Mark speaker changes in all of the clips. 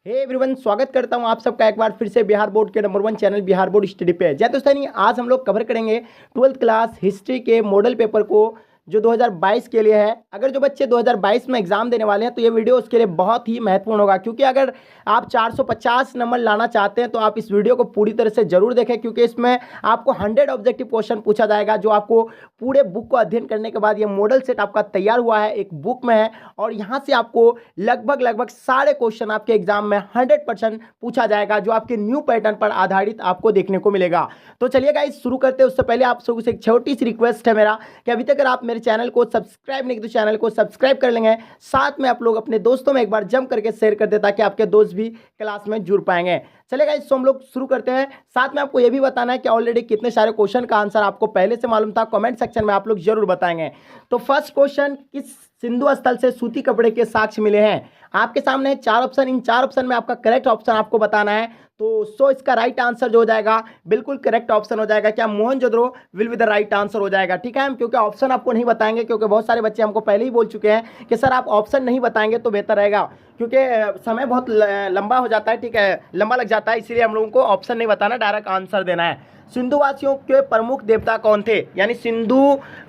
Speaker 1: Hey everyone, स्वागत करता हूं आप सबका एक बार फिर से बिहार बोर्ड के number 1 channel Bihar board study पे। जय दोस्तों, आज हम लोग कवर करेंगे 12th क्लास हिस्ट्री के मॉडल पेपर को जो 2022 के लिए है। अगर जो बच्चे 2022 में एग्जाम देने वाले हैं तो ये वीडियो उसके लिए बहुत ही महत्वपूर्ण होगा, क्योंकि अगर आप 450 नंबर लाना चाहते हैं तो आप इस वीडियो को पूरी तरह से जरूर देखें, क्योंकि इसमें आपको 100 ऑब्जेक्टिव क्वेश्चन पूछा जाएगा, जो आपको पूरे बुक को अध्ययन करने के बाद ये मॉडल सेट आपका तैयार हुआ है, एक बुक में है, और यहाँ से आपको लगभग सारे क्वेश्चन आपके एग्जाम में 100% पूछा जाएगा, जो आपके न्यू पैटर्न पर आधारित आपको देखने को मिलेगा। तो चलिए गाइस, शुरू करते हैं। उससे पहले आप सबसे एक छोटी सी रिक्वेस्ट है मेरा कि अभी तक अगर आप मेरे चैनल को सब्सक्राइब नहीं किया तो चैनल को सब्सक्राइब कर लेंगे, साथ में आप लोग अपने दोस्तों में एक बार जम करके शेयर कर दे, ताकि आपके दोस्त भी क्लास में जुड़ पाएंगे। चलेगा, इसको हम लोग शुरू करते हैं। साथ में आपको यह भी बताना है कि ऑलरेडी कितने सारे क्वेश्चन का आंसर आपको पहले से मालूम था, कमेंट सेक्शन में आप लोग जरूर बताएंगे। तो फर्स्ट क्वेश्चन, किस सिंधु स्थल से सूती कपड़े के साक्ष्य मिले हैं? आपके सामने 4 ऑप्शन, इन 4 ऑप्शन में आपका करेक्ट ऑप्शन आपको बताना है। तो इसका राइट आंसर जो हो जाएगा, बिल्कुल करेक्ट ऑप्शन हो जाएगा क्या? Mohenjodaro will be the right answer हो जाएगा। ठीक है, हम क्योंकि ऑप्शन आपको नहीं बताएंगे, क्योंकि बहुत सारे बच्चे हमको पहले ही बोल चुके हैं कि सर आप ऑप्शन नहीं बताएंगे तो बेहतर रहेगा, क्योंकि समय बहुत लंबा हो जाता है, ठीक है, लंबा लग जाता है, इसीलिए हम लोगों को ऑप्शन नहीं बताना, डायरेक्ट आंसर देना है। सिंधु वासियों के प्रमुख देवता कौन थे? यानी सिंधु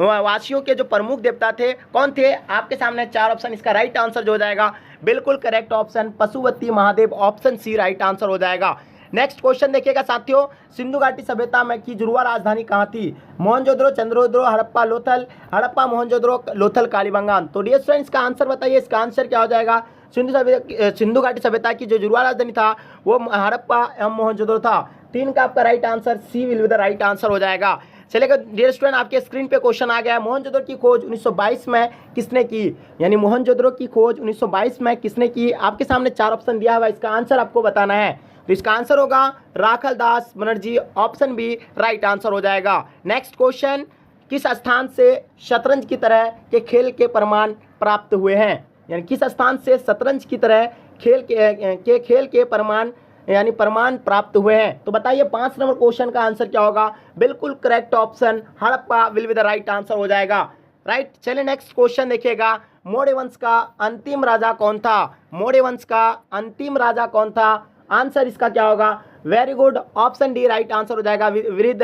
Speaker 1: वासियों के जो प्रमुख देवता थे कौन थे? आपके सामने 4 ऑप्शन, इसका राइट आंसर जो हो जाएगा, बिल्कुल correct option Pashupati Mahadev, option C right answer हो जाएगा। नेक्स्ट क्वेश्चन देखिएगा साथियों, सिंधु घाटी सभ्यता में की जुड़वा राजधानी कहाँ थी? मोहनजोदड़ो, चंद्रजोदड़ो, हड़प्पा, लोथल, हड़प्पा, मोहनजोदड़ो, लोथल, कालीबंगान। तो डियर फ्रेंड्स, इसका आंसर बताइए, इसका आंसर क्या हो जाएगा? सिंधु घाटी सभ्यता की जो जुड़वा राजधानी था वो हड़प्पा एवं मोहनजोदड़ो था। 3 का आपका right answer C will be the right answer हो जाएगा। चलेगा डियर स्टूडेंट, आपके स्क्रीन पे क्वेश्चन आ गया है, मोहनजोदड़ो की खोज 1922 में किसने की? यानी मोहनजोदड़ो की खोज 1922 में किसने की? आपके सामने 4 ऑप्शन दिया हुआ है, इसका आंसर आपको बताना है। तो इसका आंसर होगा Rakhal Das Banerjee, option B right answer हो जाएगा। नेक्स्ट क्वेश्चन, किस स्थान से शतरंज की तरह के खेल के प्रमाण प्राप्त हुए हैं? यानी किस स्थान से शतरंज की तरह खेल के प्रमाण यानी प्रमाण प्राप्त हुए हैं? तो बताइए 5 नंबर क्वेश्चन का आंसर क्या होगा? बिल्कुल correct option Harappa will be the right answer हो जाएगा। राइट, चलिए नेक्स्ट क्वेश्चन देखिएगा, मौर्य वंश का अंतिम राजा कौन था? मौर्य वंश का अंतिम राजा कौन था? आंसर इसका क्या होगा? Very good, option D right answer हो जाएगा, वृहद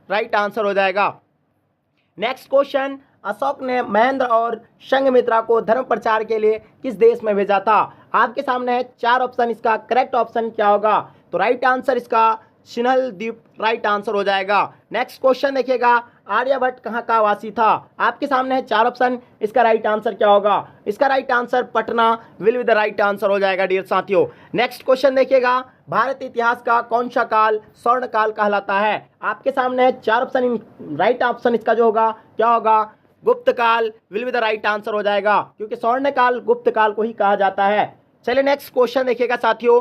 Speaker 1: राइट आंसर हो जाएगा। नेक्स्ट क्वेश्चन, अशोक ने महेंद्र और संघमित्रा को धर्म प्रचार के लिए किस देश में भेजा था? आपके सामने है 4 ऑप्शन, इसका करेक्ट ऑप्शन क्या होगा? तो राइट आंसर इसका सिन्हल द्वीप राइट आंसर हो जाएगा। नेक्स्ट क्वेश्चन देखिएगा, आर्यभट्ट कहाँ का वासी था? आपके सामने है 4 ऑप्शन, इसका राइट आंसर क्या होगा? इसका right answer Patna will be the right answer हो जाएगा डियर साथियों। नेक्स्ट क्वेश्चन देखिएगा, भारत इतिहास का कौन सा काल स्वर्ण काल कहलाता है? आपके सामने है 4 ऑप्शन, राइट ऑप्शन इसका जो होगा क्या होगा? गुप्त काल will be the right answer हो जाएगा, क्योंकि स्वर्ण काल गुप्त काल को ही कहा जाता है। चलिए नेक्स्ट क्वेश्चन देखिएगा साथियों,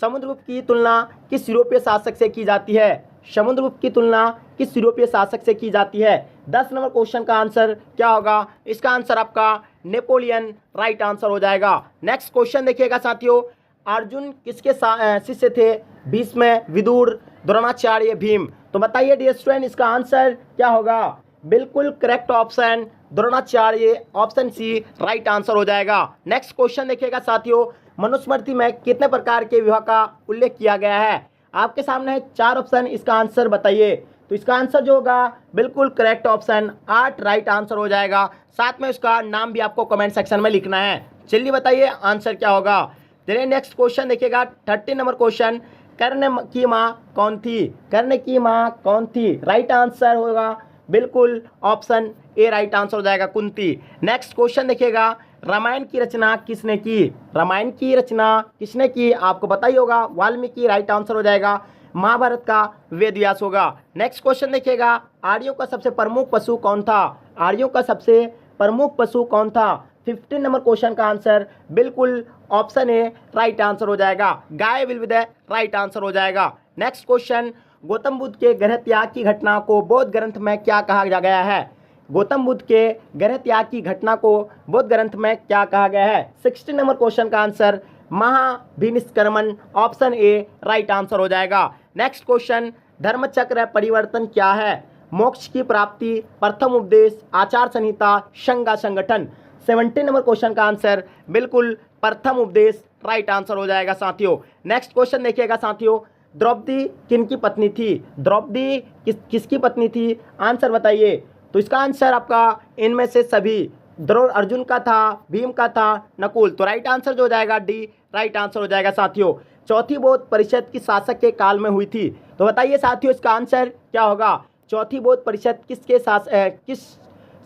Speaker 1: समुद्रगुप्त की तुलना किस यूरोपीय शासक से की जाती है? समुद्रगुप्त की तुलना किस यूरोपीय शासक से की जाती है? 10 नंबर क्वेश्चन का आंसर क्या होगा? इसका आंसर आपका नेपोलियन राइट आंसर हो जाएगा। नेक्स्ट क्वेश्चन देखिएगा साथियों, अर्जुन किसके शिष्य थे? भीष्म, विदुर, द्रोणाचार्य, भीम। तो बताइए डियर स्टूडेंट, इसका आंसर क्या होगा? बिल्कुल correct option Dronacharya, option C right answer हो जाएगा। नेक्स्ट क्वेश्चन देखिएगा साथियों, मनुस्मृति में कितने प्रकार के विवाह का उल्लेख किया गया है? आपके सामने है 4 ऑप्शन, इसका आंसर बताइए। तो इसका आंसर जो होगा, बिल्कुल करेक्ट ऑप्शन 8 राइट आंसर हो जाएगा। साथ में उसका नाम भी आपको कमेंट सेक्शन में लिखना है। चलिए बताइए आंसर क्या होगा। चलिए नेक्स्ट क्वेश्चन देखिएगा, 30 नंबर क्वेश्चन, कर्ण की माँ कौन थी? कर्ण की माँ कौन थी? राइट आंसर होगा बिल्कुल ऑप्शन ए राइट आंसर हो जाएगा, कुंती। नेक्स्ट क्वेश्चन देखिएगा, रामायण की रचना किसने की? रामायण की रचना किसने की? आपको पता ही होगा, वाल्मीकि राइट आंसर हो जाएगा। महाभारत का वेद व्यास होगा। नेक्स्ट क्वेश्चन देखिएगा, आर्यों का सबसे प्रमुख पशु कौन था? आर्यों का सबसे प्रमुख पशु कौन था? 15 नंबर क्वेश्चन का आंसर बिल्कुल ऑप्शन ए राइट आंसर हो जाएगा, guy will be the right answer हो जाएगा। नेक्स्ट क्वेश्चन, गौतम बुद्ध के गृह त्याग की घटना को बौद्ध ग्रंथ में क्या कहा गया है? गौतम बुद्ध के गृह त्याग की घटना को बौद्ध ग्रंथ में क्या कहा गया है? 16 नंबर क्वेश्चन का आंसर महाभिनिष्क्रमण, ऑप्शन ए राइट आंसर हो जाएगा। नेक्स्ट क्वेश्चन, धर्मचक्र परिवर्तन क्या है? मोक्ष की प्राप्ति, प्रथम उपदेश, आचार संहिता, संघ संगठन। 17 नंबर क्वेश्चन का आंसर बिल्कुल प्रथम उपदेश राइट आंसर हो जाएगा साथियों। नेक्स्ट क्वेश्चन देखिएगा साथियों, द्रौपदी किनकी पत्नी थी? द्रौपदी किसकी पत्नी थी? आंसर बताइए। तो इसका आंसर आपका इनमें से सभी, द्रोण अर्जुन का था, भीम का था, नकुल। तो राइट आंसर जो हो जाएगा डी राइट आंसर हो जाएगा साथियों। चौथी बौद्ध परिषद किस शासक के काल में हुई थी? तो बताइए साथियों इसका आंसर क्या होगा? चौथी बौद्ध परिषद किस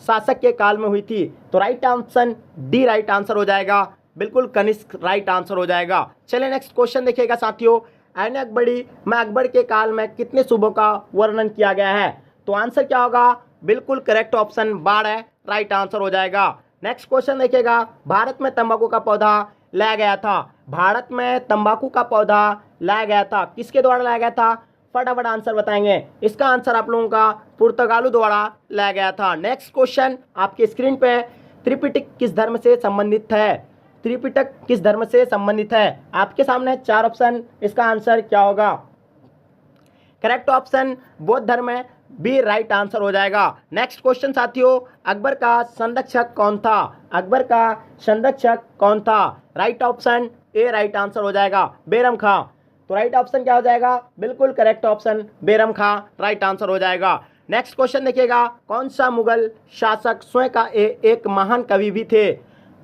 Speaker 1: शासक के काल में हुई थी? तो right answer D right answer हो जाएगा, बिल्कुल कनिष्क राइट आंसर हो जाएगा। चलिए नेक्स्ट क्वेश्चन देखिएगा साथियों, ऐन अकबरी में अकबर के काल में कितने सूबों का वर्णन किया गया है? तो आंसर क्या होगा? बिल्कुल करेक्ट ऑप्शन 12 राइट आंसर हो जाएगा। नेक्स्ट क्वेश्चन देखिएगा, भारत में तंबाकू का पौधा लाया गया था। भारत में तंबाकू का पौधा लाया गया था, किसके द्वारा लाया गया था? फटाफट आंसर बताएंगे। इसका आंसर आप लोगों का पुर्तगालू द्वारा लाया गया था। नेक्स्ट क्वेश्चन आपके स्क्रीन पे, त्रिपिटक किस धर्म से संबंधित है? त्रिपिटक किस धर्म से संबंधित है? आपके सामने 4 ऑप्शन, इसका आंसर क्या होगा? करेक्ट ऑप्शन बौद्ध धर्म है, बी राइट आंसर हो जाएगा। नेक्स्ट क्वेश्चन साथियों, अकबर का संरक्षक कौन था? अकबर का संरक्षक कौन था? Right option A right answer हो जाएगा, बेरम खां। तो राइट ऑप्शन क्या हो जाएगा? बिल्कुल करेक्ट ऑप्शन बेरम खां राइट आंसर हो जाएगा। नेक्स्ट क्वेश्चन देखिएगा, कौन सा मुगल शासक स्वयं का एक महान कवि भी थे?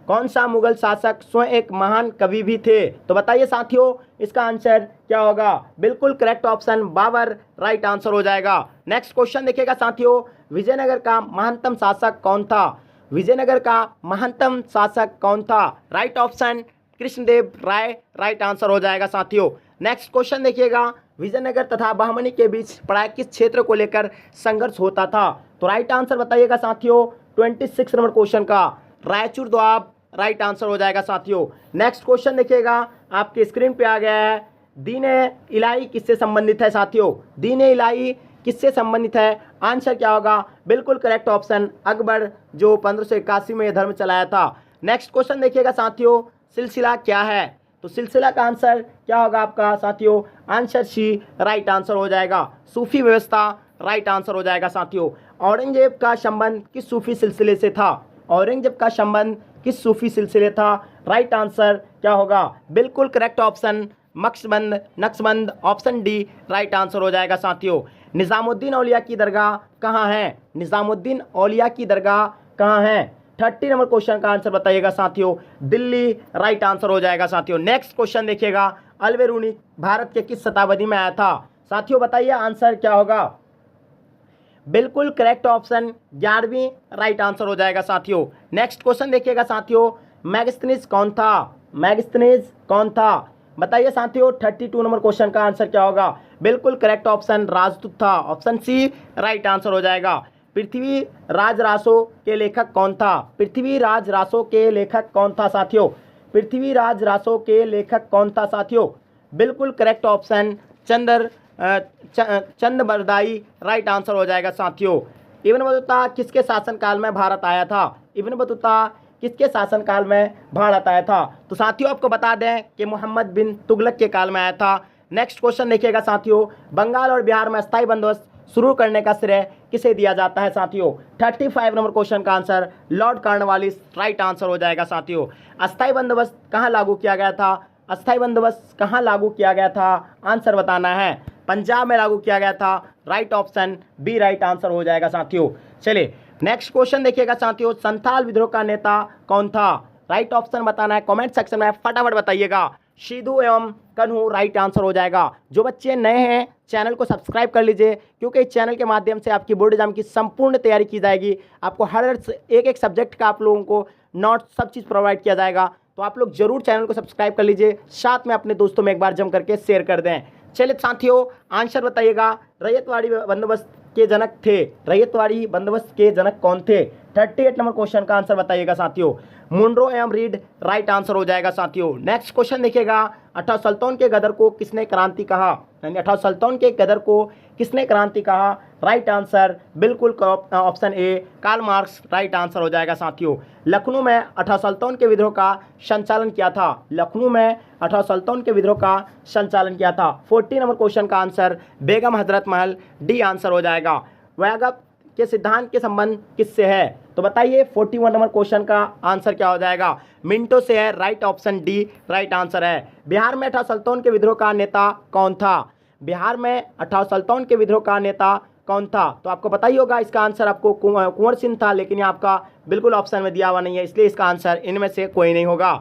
Speaker 1: कौन सा मुगल शासक स्वयं एक महान कवि भी थे? तो बताइए साथियों इसका आंसर क्या होगा? बिल्कुल correct option Babur right answer हो जाएगा। नेक्स्ट क्वेश्चन देखिएगा साथियों, विजयनगर का महानतम शासक कौन था? विजयनगर का महानतम शासक कौन था? राइट ऑप्शन कृष्णदेव राय राइट आंसर हो जाएगा साथियों। नेक्स्ट क्वेश्चन देखिएगा, विजयनगर तथा बहमनी के बीच प्राय किस क्षेत्र को लेकर संघर्ष होता था? तो राइट आंसर बताइएगा साथियों 26 नंबर क्वेश्चन का, रायचूर दोआब राइट आंसर हो जाएगा साथियों। नेक्स्ट क्वेश्चन देखिएगा आपके स्क्रीन पे आ गया है, दीन इलाही किससे संबंधित है साथियों? दीन इलाही किससे संबंधित है? आंसर क्या होगा? बिल्कुल करेक्ट ऑप्शन अकबर, जो 1581 में यह धर्म चलाया था। नेक्स्ट क्वेश्चन देखिएगा साथियों, सिलसिला क्या है? तो सिलसिला का आंसर क्या होगा आपका साथियों? आंसर सी राइट आंसर हो जाएगा, सूफी व्यवस्था राइट आंसर हो जाएगा साथियों। औरंगजेब का संबंध किस सूफी सिलसिले से था? औरंगजेब का संबंध किस सूफी सिलसिले था? राइट आंसर क्या होगा? बिल्कुल correct option Naqshband option D right answer हो जाएगा साथियों। निजामुद्दीन औलिया की दरगाह कहाँ है? निजामुद्दीन औलिया की दरगाह कहाँ है? 30 नंबर क्वेश्चन का आंसर बताइएगा साथियों, दिल्ली राइट आंसर हो जाएगा साथियों। नेक्स्ट क्वेश्चन देखिएगा, अल्बेरूनी भारत के किस शताब्दी में आया था? साथियों बताइए आंसर क्या होगा? बिल्कुल करेक्ट ऑप्शन 11वीं राइट आंसर हो जाएगा साथियों। नेक्स्ट क्वेश्चन देखिएगा साथियों, मैगस्थनीज कौन था? मैगस्थनीज कौन था? बताइए साथियों 32 नंबर क्वेश्चन का आंसर क्या होगा? बिल्कुल करेक्ट ऑप्शन राजदूत था, ऑप्शन सी राइट आंसर हो जाएगा। पृथ्वीराज रासो के लेखक कौन था? पृथ्वीराज रासो के लेखक कौन था साथियों? पृथ्वीराज रासो के लेखक कौन था साथियों? बिल्कुल correct option Chand Bardai right answer हो जाएगा साथियों। इब्न बतूता किसके शासनकाल में भारत आया था? इब्न बतूता किसके शासनकाल में भारत आया था? तो साथियों आपको बता दें कि मोहम्मद बिन तुगलक के काल में आया था। नेक्स्ट क्वेश्चन देखिएगा साथियों, बंगाल और बिहार में अस्थायी बंदोबस्त शुरू करने का श्रेय किसे दिया जाता है साथियों? 35 नंबर क्वेश्चन का answer Lord Cornwallis right answer हो जाएगा साथियों। अस्थायी बंदोबस्त कहाँ लागू किया गया था? अस्थायी बंदोबस्त कहाँ लागू किया गया था? आंसर बताना है। पंजाब में लागू किया गया था, right option B right answer हो जाएगा साथियों। चलिए नेक्स्ट क्वेश्चन देखिएगा साथियों, संथाल विद्रोह का नेता कौन था? राइट ऑप्शन बताना है, कमेंट सेक्शन में फटाफट बताइएगा। सिद्धू एवं कन्हू राइट आंसर हो जाएगा। जो बच्चे नए हैं चैनल को सब्सक्राइब कर लीजिए, क्योंकि इस चैनल के माध्यम से आपकी बोर्ड एग्जाम की संपूर्ण तैयारी की जाएगी। आपको हर एक सब्जेक्ट का आप लोगों को नोट्स सब चीज़ प्रोवाइड किया जाएगा। तो आप लोग जरूर चैनल को सब्सक्राइब कर लीजिए, साथ में अपने दोस्तों में एक बार जम करके शेयर कर दें। चलिए साथियों आंसर बताइएगा, रैयतवाड़ी बंदोबस्त के जनक थे? रैयतवाड़ी बंदोबस्त के जनक कौन थे? 38 नंबर क्वेश्चन का आंसर बताइएगा साथियों, मुनरो एवं रीड राइट आंसर हो जाएगा साथियों। नेक्स्ट क्वेश्चन देखिएगा, 18 सुल्तान के गदर को किसने क्रांति कहा? यानी 18 सुल्तान के गदर को किसने क्रांति कहा? राइट आंसर बिल्कुल option A Karl Marx right answer हो जाएगा साथियों। लखनऊ में 18 सुल्तान के विद्रोह का संचालन किया था? लखनऊ में 18 सुल्तान के विद्रोह का संचालन किया था। 40 नंबर क्वेश्चन का answer Begum Hazrat Mahal D answer हो जाएगा। वैगब के सिद्धांत के संबंध किससे है? तो बताइए 41 नंबर क्वेश्चन का आंसर क्या हो जाएगा? मिंटो से है। Right option D right answer है। बिहार में 18 सल्तनत के विद्रोह का नेता कौन था? बिहार में 18 सल्तनत के विद्रोह का नेता कौन था? तो आपको पता ही होगा इसका आंसर आपको कुंवर सिंह था, लेकिन ये आपका बिल्कुल ऑप्शन में दिया हुआ नहीं है, इसलिए इसका आंसर इनमें से कोई नहीं होगा।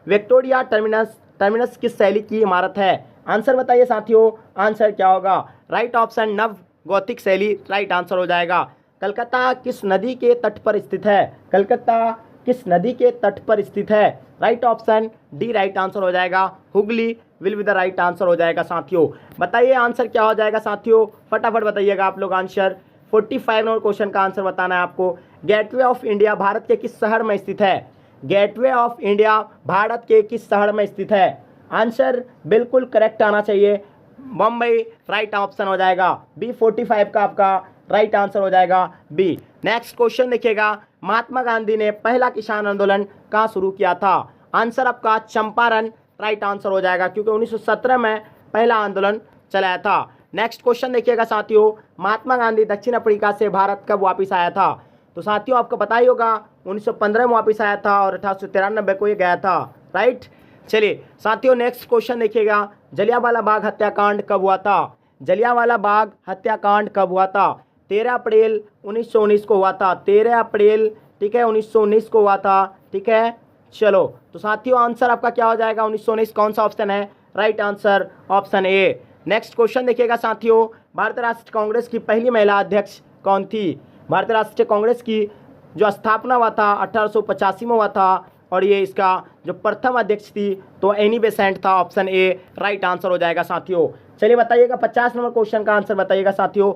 Speaker 1: विक्टोरिया टर्मिनस किस शैली की इमारत है? आंसर बताइए साथियों, आंसर क्या होगा? राइट ऑप्शन नव गौथिक शैली राइट आंसर हो जाएगा। कलकत्ता किस नदी के तट पर स्थित है? कलकत्ता किस नदी के तट पर स्थित है? Right option D right answer हो जाएगा। Hooghly will be the right answer हो जाएगा साथियों। बताइए आंसर क्या हो जाएगा साथियों, फटाफट बताइएगा आप लोग आंसर। 45 नंबर क्वेश्चन का आंसर बताना है आपको। गेटवे ऑफ इंडिया भारत के किस शहर में स्थित है? गेटवे ऑफ इंडिया भारत के किस शहर में स्थित है? आंसर बिल्कुल करेक्ट आना चाहिए। मुंबई राइट ऑप्शन हो जाएगा। बी 45 का आपका राइट आंसर हो जाएगा बी। नेक्स्ट क्वेश्चन देखिएगा, महात्मा गांधी ने पहला किसान आंदोलन कहाँ शुरू किया था? आंसर आपका चंपारण राइट आंसर हो जाएगा, क्योंकि 1917 में पहला आंदोलन चलाया था। नेक्स्ट क्वेश्चन देखिएगा साथियों, महात्मा गांधी दक्षिण अफ्रीका से भारत कब वापस आया था? तो साथियों आपको पता ही होगा 1915 में वापस आया था और 1893 को ये गया था। राइट, चलिए साथियों नेक्स्ट क्वेश्चन देखिएगा, जलियांवाला बाग हत्याकांड कब हुआ था? जलियांवाला बाग हत्याकांड कब हुआ था? 13 अप्रैल 1919 को हुआ था। 13 अप्रैल ठीक है 1919 को हुआ था। ठीक है, चलो तो साथियों आंसर आपका क्या हो जाएगा? 1919 कौन सा ऑप्शन है? Right answer option A. Next question देखिएगा साथियों, भारतीय राष्ट्रीय कांग्रेस की पहली महिला अध्यक्ष कौन थी? भारतीय राष्ट्रीय कांग्रेस की जो स्थापना हुआ था 1885 में हुआ था, और ये इसका जो प्रथम अध्यक्ष थी तो एनी बेसेंट था। ऑप्शन ए राइट आंसर हो जाएगा साथियों। चलिए बताइएगा 50 नंबर क्वेश्चन का आंसर बताइएगा साथियों,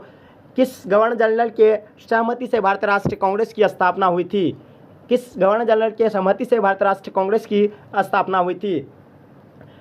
Speaker 1: किस गवर्नर जनरल के सहमति से भारतीय राष्ट्रीय कांग्रेस की स्थापना हुई थी? किस गवर्नर जनरल के सहमति से भारतीय राष्ट्रीय कांग्रेस की स्थापना हुई थी?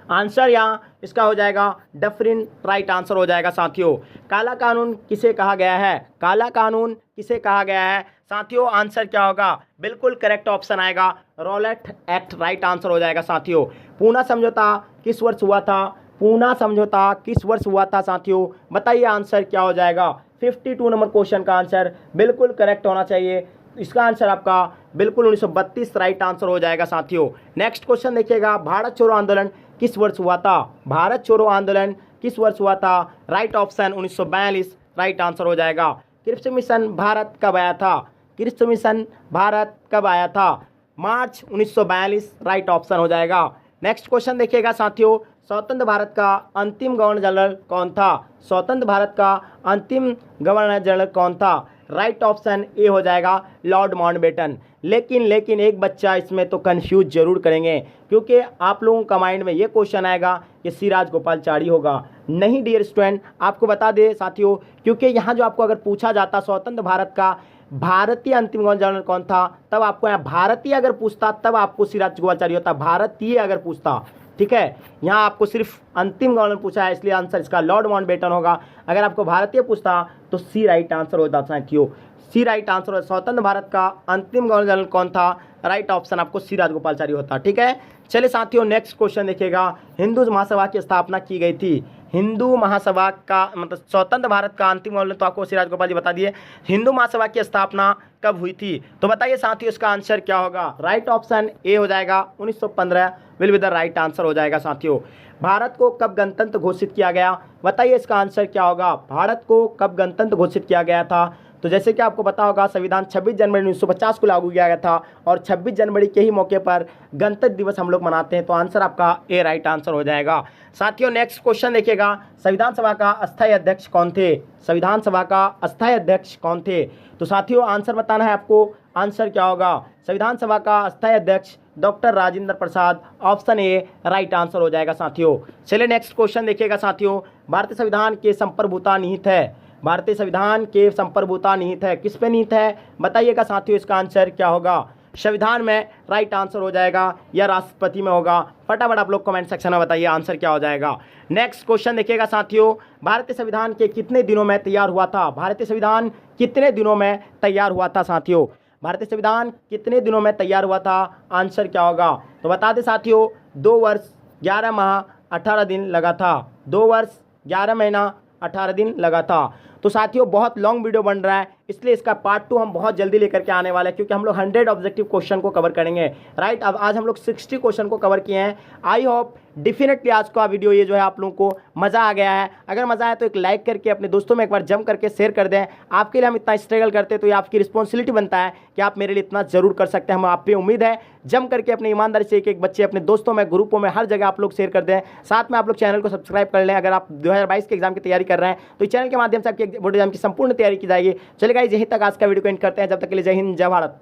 Speaker 1: आंसर यहाँ इसका हो जाएगा डफरिन राइट आंसर हो जाएगा साथियों। काला कानून किसे कहा गया है? काला कानून किसे कहा गया है साथियों? आंसर क्या होगा? बिल्कुल करेक्ट ऑप्शन आएगा रॉलेट एक्ट राइट आंसर हो जाएगा साथियों। पूना समझौता किस वर्ष हुआ था? पूना समझौता किस वर्ष हुआ था साथियों? बताइए आंसर क्या हो जाएगा? 52 नंबर क्वेश्चन का आंसर बिल्कुल करेक्ट होना चाहिए। इसका आंसर आपका बिल्कुल 1932 राइट आंसर हो जाएगा साथियों। नेक्स्ट क्वेश्चन देखिएगा, भारत छोड़ो आंदोलन किस वर्ष हुआ था? भारत छोड़ो आंदोलन किस वर्ष हुआ था? राइट ऑप्शन 1942 राइट आंसर हो जाएगा। क्रिप्स मिशन भारत कब आया था? क्रिप्स मिशन भारत कब आया था? मार्च 1942 राइट ऑप्शन हो जाएगा। नेक्स्ट क्वेश्चन देखिएगा साथियों, स्वतंत्र भारत का अंतिम गवर्नर जनरल कौन था? स्वतंत्र भारत का अंतिम गवर्नर जनरल कौन था? राइट ऑप्शन ए हो जाएगा लॉर्ड माउंटबेटन। लेकिन एक बच्चा इसमें तो कंफ्यूज जरूर करेंगे, क्योंकि आप लोगों का माइंड में ये क्वेश्चन आएगा कि सी राजगोपालाचारी होगा। नहीं डियर स्टूडेंट, आपको बता दें साथियों, क्योंकि यहाँ जो आपको अगर पूछा जाता स्वतंत्र भारत का भारतीय अंतिम गवर्नर जनरल कौन था, तब आपको यहाँ भारतीय अगर पूछता तब आपको सी राजगोपालाचारी होता। भारतीय अगर पूछता, ठीक है, यहाँ आपको सिर्फ अंतिम गवर्नर पूछा है, इसलिए आंसर इसका लॉर्ड माउंटबेटन होगा। अगर आपको भारतीय पूछता तो सी राइट आंसर होता साथियों। सी राइट आंसर हो। स्वतंत्र भारत का अंतिम गवर्नर जनरल कौन था? राइट ऑप्शन आपको सी राजगोपालाचारी होता। ठीक है, चलिए साथियों नेक्स्ट क्वेश्चन देखिएगा, हिंदू महासभा की स्थापना की गई थी। हिंदू महासभा का मतलब स्वतंत्र भारत का अंतिम गवर्नर तो आपको सी राजगोपाल जी बता दिए। हिंदू महासभा की स्थापना कब हुई थी? तो बताइए साथियों इसका आंसर क्या होगा? राइट ऑप्शन ए हो जाएगा 1915 will be the right answer हो जाएगा साथियों। भारत को कब गणतंत्र घोषित किया गया? बताइए इसका आंसर क्या होगा? भारत को कब गणतंत्र घोषित किया गया था? तो जैसे कि आपको पता होगा संविधान 26 जनवरी 1950 को लागू किया गया था, और 26 जनवरी के ही मौके पर गणतंत्र दिवस हम लोग मनाते हैं। तो आंसर आपका ए राइट आंसर हो जाएगा साथियों। नेक्स्ट क्वेश्चन देखिएगा, संविधान सभा का अस्थायी अध्यक्ष कौन थे? संविधान सभा का अस्थायी अध्यक्ष कौन थे? तो साथियों आंसर बताना है आपको। आंसर क्या होगा? संविधान सभा का अस्थायी अध्यक्ष doctor Rajendra Prasad. Option A right answer हो जाएगा साथियों। चलिए नेक्स्ट क्वेश्चन देखिएगा साथियों, भारतीय संविधान के संप्रभुता निहित है। भारतीय संविधान के संप्रभुता निहित है, किस पे निहित है? बताइएगा साथियों इसका आंसर क्या होगा? संविधान में राइट आंसर हो जाएगा या राष्ट्रपति में होगा? फटाफट आप लोग कमेंट सेक्शन में बताइए आंसर क्या हो जाएगा। नेक्स्ट क्वेश्चन देखिएगा साथियों, भारतीय संविधान के कितने दिनों में तैयार हुआ था? भारतीय संविधान कितने दिनों में तैयार हुआ था साथियों? भारतीय संविधान कितने दिनों में तैयार हुआ था? आंसर क्या होगा? तो बता दें साथियों 2 वर्ष 11 माह 18 दिन लगा था। 2 वर्ष 11 महीना 18 दिन लगा था। तो साथियों बहुत लॉन्ग वीडियो बन रहा है, इसलिए इसका पार्ट 2 हम बहुत जल्दी लेकर के आने वाले हैं, क्योंकि हम लोग 100 ऑब्जेक्टिव क्वेश्चन को कवर करेंगे, राइट। अब आज हम लोग 60 क्वेश्चन को कवर किए हैं। आई होप डेफिनेटली आज का वीडियो ये जो है आप लोगों को मज़ा आ गया है। अगर मज़ा आया तो एक लाइक करके अपने दोस्तों में एक बार जम करके शेयर कर दें। आपके लिए हम इतना स्ट्रगल करते हैं तो ये आपकी रिस्पॉन्सिबिलिटी बनता है कि आप मेरे लिए इतना जरूर कर सकते हैं। हम आप पे उम्मीद है जम करके अपनी ईमानदारी से एक एक बच्चे अपने दोस्तों में, ग्रुपों में, हर जगह आप लोग शेयर कर दें। साथ में आप लोग चैनल को सब्सक्राइब कर लें। अगर आप 2022 के एग्जाम की तैयारी कर रहे हैं तो इस चैनल के माध्यम से आपकी बोर्ड एग्जाम की संपूर्ण तैयारी की जाएगी। चलिए गाइस, यहीं तक आज का वीडियो को एंड करते हैं। जब तक के लिए जय हिंद, जय भारत।